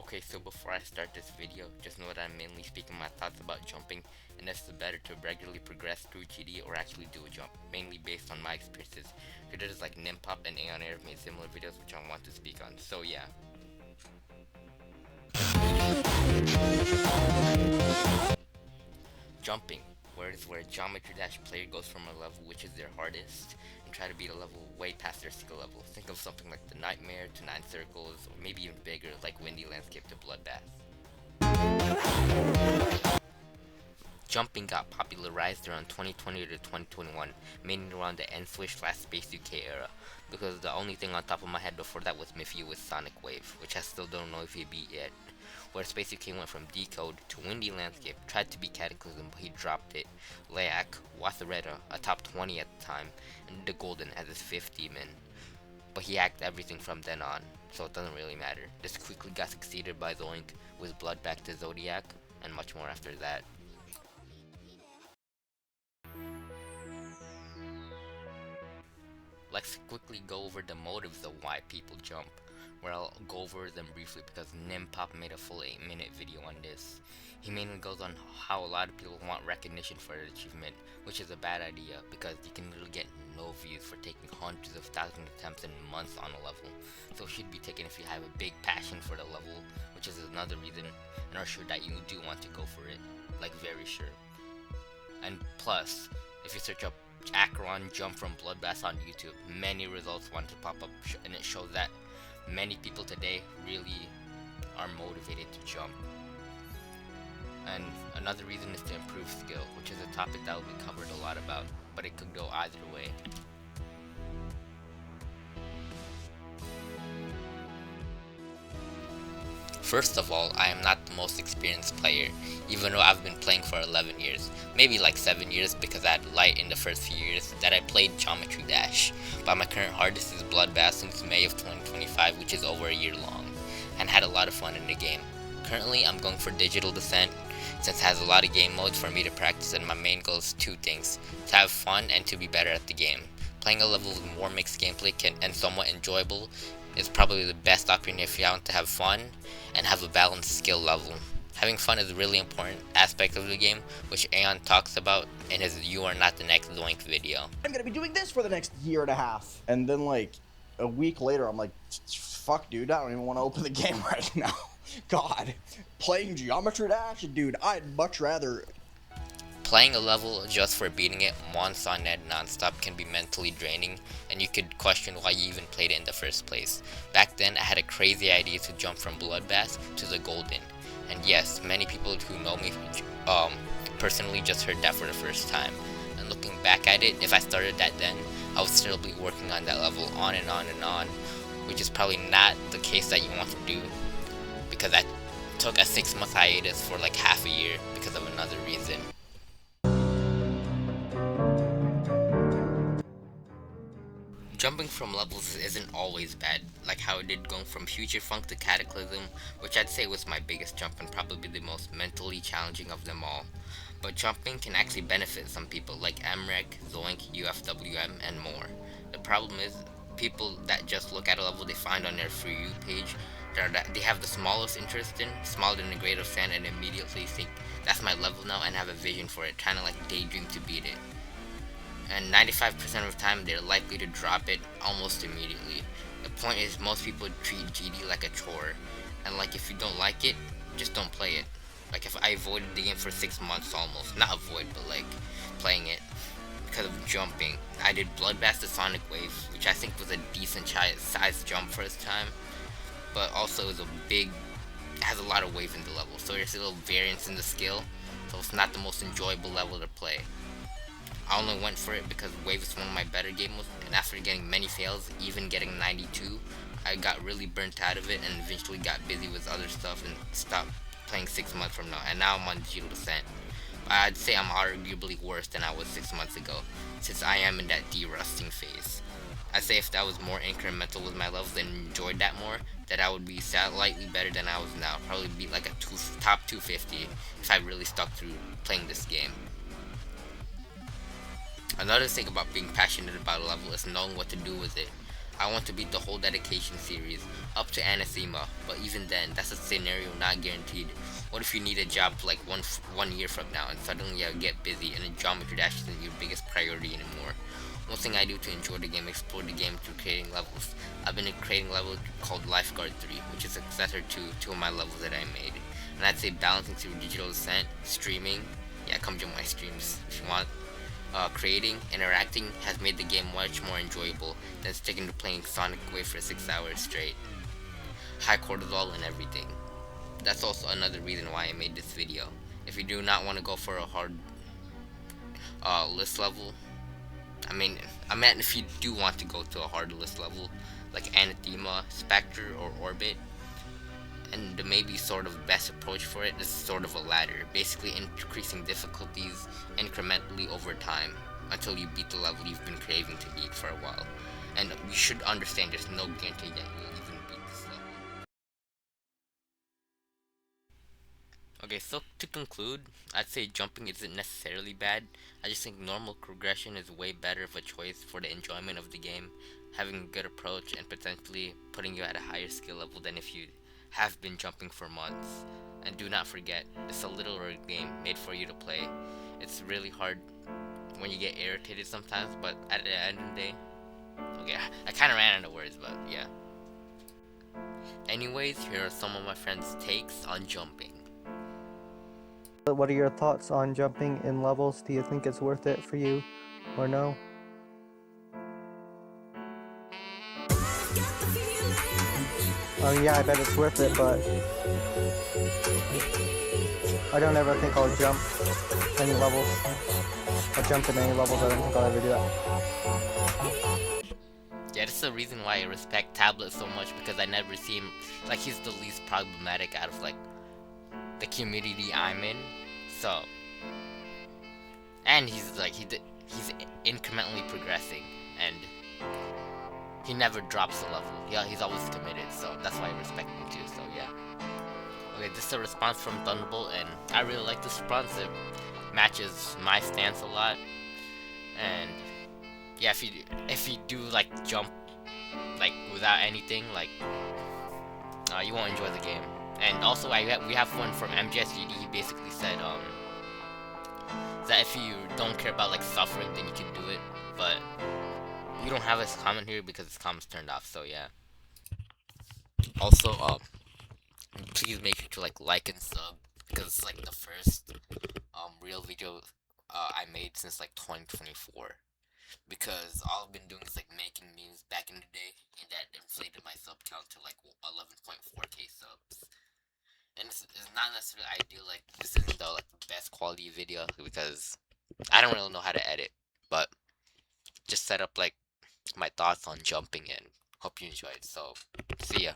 Okay, so before I start this video, just know that I'm mainly speaking my thoughts about jumping, and if it's better to regularly progress through GD or actually do a jump, mainly based on my experiences. Creators like Nimpop and Aeon Air have made similar videos which I want to speak on, so yeah. Jumping, where it is where a Geometry Dash player goes from a level which is their hardest, and try to beat a level way past their skill level. Think of something like the Nightmare to 9 Circles, or maybe even bigger like Windy Landscape to Bloodbath. Jumping got popularized around 2020 to 2021, mainly around the N-Swish/Space UK era, because the only thing on top of my head before that was Miffy with Sonic Wave, which I still don't know if he beat yet. Where Space UK went from Decode to Windy Landscape, tried to beat Cataclysm, but he dropped it. Layak, Wathareta, a top 20 at the time, and the Golden as his 5th demon. But he hacked everything from then on, so it doesn't really matter. This quickly got succeeded by Zoink with Blood back to Zodiac, and much more after that. Let's quickly go over the motives of why people jump, where I'll go over them briefly because Nimpop made a full 8-minute video on this. He mainly goes on how a lot of people want recognition for their achievement, which is a bad idea because you can really get no views for taking hundreds of thousands of attempts in months on a level. So it should be taken if you have a big passion for the level, which is another reason and are sure that you do want to go for it, like very sure. And plus, if you search up Acheron jump from Bloodbath on YouTube, many results want to pop up, and it shows that many people today really are motivated to jump. And another reason is to improve skill, which is a topic that will be covered a lot about, but it could go either way. First of all, I am not the most experienced player, even though I've been playing for 11 years, maybe like 7 years because I had light in the first few years that I played Geometry Dash, but my current hardest is Bloodbath since May of 2025, which is over a year long, and had a lot of fun in the game. Currently, I'm going for Digital Descent, since it has a lot of game modes for me to practice, and my main goal is two things: to have fun and to be better at the game. Playing a level with more mixed gameplay and somewhat enjoyable is probably the best option if you want to have fun and have a balanced skill level. Having fun is a really important aspect of the game, which Aeon talks about in his You Are Not the Next Zoink video. I'm gonna be doing this for the next year and a half. And then like a week later, I'm like, fuck dude, I don't even want to open the game right now. God, playing Geometry Dash? Dude, I'd much rather... Playing a level just for beating it once on net non-stop can be mentally draining, and you could question why you even played it in the first place. Back then, I had a crazy idea to jump from Bloodbath to the Golden, and yes, many people who know me personally just heard that for the first time. And looking back at it, if I started that then, I would still be working on that level on and on and on, which is probably not the case that you want to do, because I took a 6-month hiatus for like half a year because of another reason. Jumping from levels isn't always bad, like how I did going from Future Funk to Cataclysm, which I'd say was my biggest jump and probably the most mentally challenging of them all. But jumping can actually benefit some people like MREC, Zoink, UFWM, and more. The problem is, people that just look at a level they find on their For You page, that they have the smallest interest in, smaller than a grain of sand, and immediately think, that's my level now, and have a vision for it, trying to like daydream to beat it. And 95% of the time they're likely to drop it almost immediately. The point is, most people treat GD like a chore, and like if you don't like it, just don't play it. Like if I avoided the game for 6 months almost, not avoid but like playing it because of jumping. I did Bloodbath to Sonic Wave, which I think was a decent size jump for its time, but also is has a lot of wave in the level, so there's a little variance in the skill, so it's not the most enjoyable level to play. I only went for it because Wave is one of my better game modes, and after getting many fails, even getting 92, I got really burnt out of it and eventually got busy with other stuff and stopped playing 6 months from now, and now I'm on Digital Descent. But I'd say I'm arguably worse than I was 6 months ago, since I am in that de-rusting phase. I'd say if that was more incremental with my levels and enjoyed that more, that I would be slightly better than I was now, probably be like a top 250 if I really stuck through playing this game. Another thing about being passionate about a level is knowing what to do with it. I want to beat the whole dedication series up to Anathema, but even then, that's a scenario not guaranteed. What if you need a job for like one year from now, and suddenly you get busy, and a Geometry Dash isn't your biggest priority anymore? One thing I do to enjoy the game, explore the game through creating levels. I've been creating a level called Lifeguard 3, which is a successor to two of my levels that I made. And I'd say balancing through Digital Ascent, streaming, yeah, come join my streams if you want. Creating, interacting has made the game much more enjoyable than sticking to playing Sonic Wave for 6 hours straight. High cortisol and everything. That's also another reason why I made this video. If you do not want to go for a hard list level, I meant if you do want to go to a hard list level, like Anathema, Spectre, or Orbit, and the maybe sort of best approach for it is sort of a ladder, basically increasing difficulties incrementally over time until you beat the level you've been craving to beat for a while. And you should understand there's no guarantee that you'll even beat this level. Okay, so to conclude, I'd say jumping isn't necessarily bad. I just think normal progression is way better of a choice for the enjoyment of the game, having a good approach and potentially putting you at a higher skill level than if you have been jumping for months. And do not forget, it's a little game made for you to play. It's really hard when you get irritated sometimes, but at the end of the day, okay, I kind of ran out of words, but yeah. Anyways, here are some of my friends' takes on jumping. What are your thoughts on jumping in levels? Do you think it's worth it for you or no? Yeah, I bet it's worth it, but I don't ever think I'll jump any levels. I jump in any levels, I don't think I'll ever do that. Yeah, that's the reason why I respect Tablet so much, because I never see him, like, he's the least problematic out of, like, the community I'm in, so, and he's, like, he's incrementally progressing, and he never drops a level. Yeah, he's always committed, so that's why I respect him too, so yeah. Okay, this is a response from Thunderbolt, and I really like this response. It matches my stance a lot, and yeah, if you do like jump like without anything, like you won't enjoy the game. And also, we have one from MGSGD. He basically said that if you don't care about like suffering, then you can do it, but we don't have his comment here because his comment's turned off, so yeah. Also, please make sure to like and sub, because it's like the first real video I made since like 2024. Because all I've been doing is like making memes back in the day, and that inflated my sub count to like 11.4k subs. And it's not necessarily ideal. Like, this isn't the like best quality video because I don't really know how to edit, but just set up like my thoughts on jumping in. Hope you enjoyed. So, see ya.